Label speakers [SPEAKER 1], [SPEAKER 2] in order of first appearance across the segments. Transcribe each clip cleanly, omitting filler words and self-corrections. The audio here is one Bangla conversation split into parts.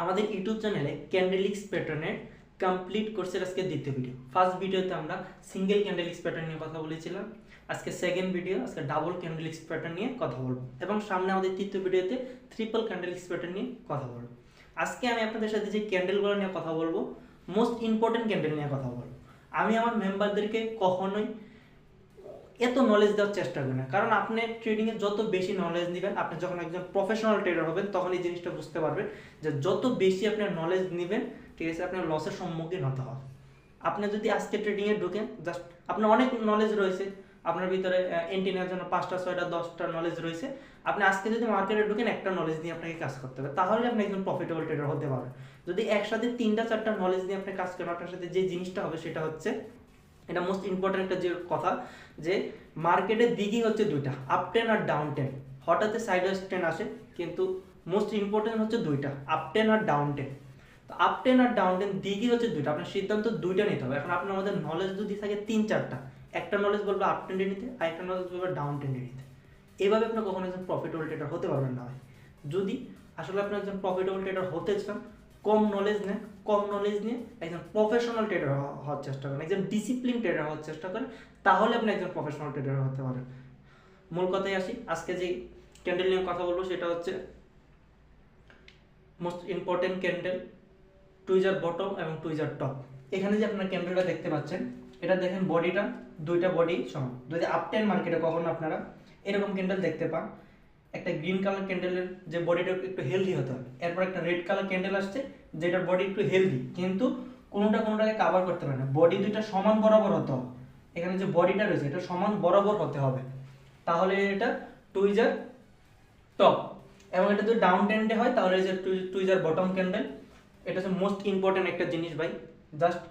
[SPEAKER 1] আমাদের ইউটিউব চ্যানেলে ক্যান্ডেলিক্স প্যাটার্নের কমপ্লিট কোর্সের আজকে দ্বিতীয় ভিডিও। ফার্স্ট ভিডিওতে আমরা সিঙ্গেল ক্যান্ডেলিক্স প্যাটার্ন নিয়ে কথা বলেছিলাম। আজকে সেকেন্ড ভিডিও, আজকে ডাবল ক্যান্ডেলিক্স প্যাটার্ন নিয়ে কথা বলবো এবং সামনে আমাদের তৃতীয় ভিডিওতে ট্রিপল ক্যান্ডেলিক্স প্যাটার্ন নিয়ে কথা বলবো। আজকে আমি আপনাদের সাথে যে ক্যান্ডেলগুলো নিয়ে কথা বলবো, মোস্ট ইম্পর্টেন্ট ক্যান্ডেল নিয়ে কথা বলবো। আমি আমার মেম্বারদেরকে কখনোই এত নলেজ দেওয়ার চেষ্টা করি না, কারণ আপনি ট্রেডিংয়ে যত বেশি নলেজ নেবেন, আপনি যখন একজন প্রফেশনাল ট্রেডার হবেন তখন এই জিনিসটা বুঝতে পারবেন যে যত বেশি আপনার নলেজ নেবেন, ঠিক আছে, আপনার লসের সম্মুখীন হতে হবে। আপনি যদি আজকে ট্রেডিংয়ে ঢুকেন, জাস্ট আপনার অনেক নলেজ রয়েছে, আপনার ভিতরে এন্ট্রি নেওয়ার জন্য 5টা 6টা 10টা নলেজ রয়েছে, আপনি আজকে যদি মার্কেটে ঢুকেন একটা নলেজ নিয়ে আপনাকে কাজ করতে হবে, তাহলে আপনি একজন প্রফিটেবল ট্রেডার হতে পারবেন। যদি একসাথে 3টা 4টা নলেজ নিয়ে আপনি কাজ করেন, আপনার সাথে যে জিনিসটা হবে সেটা হচ্ছে, এটা মোস্ট ইম্পর্টেন্ট একটা যে কথা, যে মার্কেটের দিকই হচ্ছে দুইটা, আপ ট্রেন আর ডাউন ট্রেন। হঠাৎ সাইডওয়েজ ট্রেন আসে, কিন্তু মোস্ট ইম্পর্টেন্ট হচ্ছে দুইটা, আপ ট্রেন আর ডাউন ট্রেন। তো আপ ট্রেন আর ডাউন ট্রেন দিকই হচ্ছে দুইটা, আপনার সিদ্ধান্ত দুইটা নিতে হবে। এখন আপনার মধ্যে নলেজ যদি থাকে 3-4টা, একটা নলেজ বলবে আপ ট্রেন্ডে নিতে, আর একটা নলেজ বলবে ডাউন ট্রেন্ডে নিতে। এভাবে আপনি কখনো একজন প্রফিটেবল ট্রেডার হতে পারবেন না। যদি আসলে আপনি একজন প্রফিটেবল ট্রেডার হতে চান, কম নলেজ নিয়ে একজন প্রফেশনাল ট্রেডার হওয়ার চেষ্টা করেন, একজন ডিসিপ্লিন ট্রেডার হওয়ার চেষ্টা করেন, তাহলে আপনি একজন প্রফেশনাল ট্রেডার হতে পারেন। মূল কথায় আসি, আজকে যে ক্যান্ডেল নিয়ে কথা বলবো সেটা হচ্ছে most important candle, tweezer bottom এবং টুইজার টপ। এখানে যে আপনারা ক্যান্ডেলটা দেখতে পাচ্ছেন, এটা দেখেন বডিটা, দুইটা বডি সমান। যদি আপ ট্রেন মার্কেটে কখনো আপনারা এরকম ক্যান্ডেল দেখতে পান, একটা গ্রিন কালার ক্যান্ডেলের যে বডিটা একটু হেলদি হতে হবে, এরপর একটা রেড কালার ক্যান্ডেল আসছে যেটার বডি একটু হেলদি, কিন্তু কোনোটাকে কাভার করতে পারে না, বডি দুইটা সমান বরাবর হতে হবে। এখানে যে বডিটা রয়েছে এটা সমান বরাবর হতে হবে, তাহলে এটা টুইজার টপ। এবং এটা যদি ডাউন ট্রেন্ডে হয় তাহলে যে টুইজার বটম ক্যান্ডেল। এটা হচ্ছে মোস্ট ইম্পর্টেন্ট একটা জিনিস ভাই। জাস্ট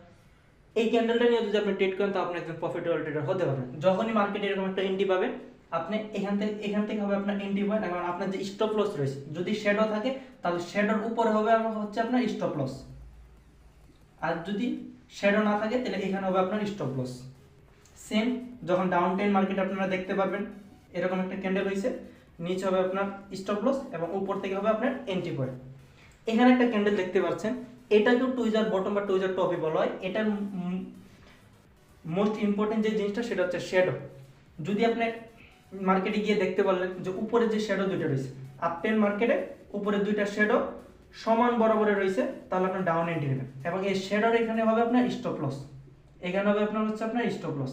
[SPEAKER 1] এই ক্যান্ডেলটা নিয়ে যদি আপনি ট্রেড করেন, তো আপনি একজন প্রফিটেবল ট্রেডার হতে পারবেন। যখনই মার্কেটে এরকম একটা এন্ট্রি পাবেন, আপনি এখান থেকে হবে আপনার এন্ট্রি পয়েন্ট, এবং আপনার যে স্টপ লস রয়েছে, যদি শ্যাডো থাকে তাহলে শ্যাডোর উপরে হবে হচ্ছে আপনার স্টপ লস, আর যদি শ্যাডো না থাকে তাহলে এখানে হবে আপনার স্টপ লস। সেম যখন ডাউন ট্রেন্ড মার্কেট আপনারা দেখতে পারবেন, এরকম একটা ক্যান্ডেল হয়েছে, নিচে হবে আপনার স্টপ লস এবং উপর থেকে হবে আপনার এন্ট্রি পয়েন্ট। এখানে একটা ক্যান্ডেল দেখতে পাচ্ছেন, এটাকেও টুইজার বটম বা টুইজার টপই বলা হয়। এটার মোস্ট ইম্পর্টেন্ট যে জিনিসটা সেটা হচ্ছে শ্যাডো। যদি আপনি মার্কেটে গিয়ে দেখতে পারলেন যে উপরে যে শ্যাডো দুইটা রয়েছে, আপ ট্রেন্ড মার্কেটে উপরে দুইটা শ্যাডো সমান বরাবরে রয়েছে, তাহলে আপনার ডাউন এন্ট্রি নেবেন, এবং এই শ্যাডোর এখানে হবে আপনার স্টপ লস, এখানে হবে আপনার হচ্ছে আপনার স্টপ লস,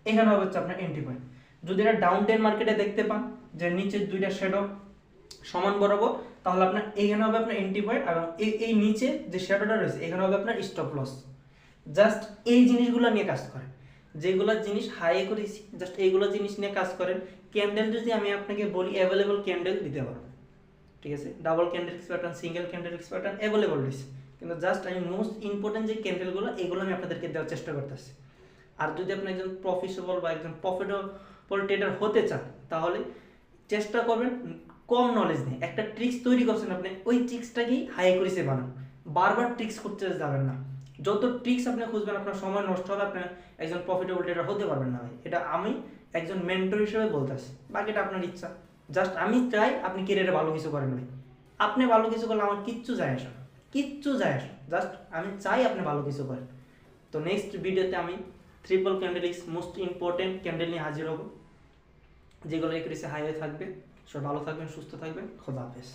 [SPEAKER 1] এখানে হবে হচ্ছে আপনার এন্ট্রি পয়েন্ট। যদি এটা ডাউন ট্রেন্ড মার্কেটে দেখতে পান যে নিচে দুইটা শ্যাডো সমান বরাবর, তাহলে আপনার এখানে হবে আপনার এন্ট্রি পয়েন্ট, এবং এই নিচে যে শ্যাডোটা রয়েছে এখানে হবে আপনার স্টপ লস। জাস্ট এই জিনিসগুলো নিয়ে কাজ করেন, যেগুলো জিনিস হাই করেছি, জাস্ট এইগুলো জিনিস নিয়ে কাজ করেন। ক্যান্ডেল যদি আমি আপনাকে বলি, অ্যাভেলেবল ক্যান্ডেল দিতে পারবো, ঠিক আছে, double candlesticks pattern, single candlesticks pattern available রয়েছে, কিন্তু জাস্ট আমি মোস্ট ইম্পর্টেন্ট যে ক্যান্ডেলগুলো, এগুলো আমি আপনাদেরকে দেওয়ার চেষ্টা করতেছি। আর যদি আপনি একজন প্রফেশনাল বা একজন প্রফিটেবল ট্রেডার হতে চান, তাহলে চেষ্টা করবেন কম নলেজ নিয়ে। একটা ট্রিক্স তৈরি করছেন আপনি, ওই ট্রিক্সটাকেই হাই করেছে বানান, বারবার ট্রিক্স করতে যাবেন না। যত ট্রিক্স আপনি খুঁজবেন আপনার সময় নষ্ট হবে, আপনি একজন প্রফিটেবল ট্রেডার হতে পারবেন না ভাই। এটা আমি একজন মেন্টর হিসেবে বলতেছি, বাকিটা আপনার ইচ্ছা। জাস্ট আমি চাই আপনি ক্যারিয়ারে ভালো কিছু করেন ভাই। আপনি ভালো কিছু করলে আমার কিচ্ছু যায় আসে না, জাস্ট আমি চাই আপনি ভালো কিছু করেন। তো নেক্সট ভিডিওতে আমি ট্রিপল ক্যান্ডেলিক্স মোস্ট ইম্পর্টেন্ট ক্যান্ডেল নিয়ে হাজির হব, যেগুলো এক্রেসে হাই থাকবে। সব ভালো থাকবেন, সুস্থ থাকবেন, খোদা হাফেজ।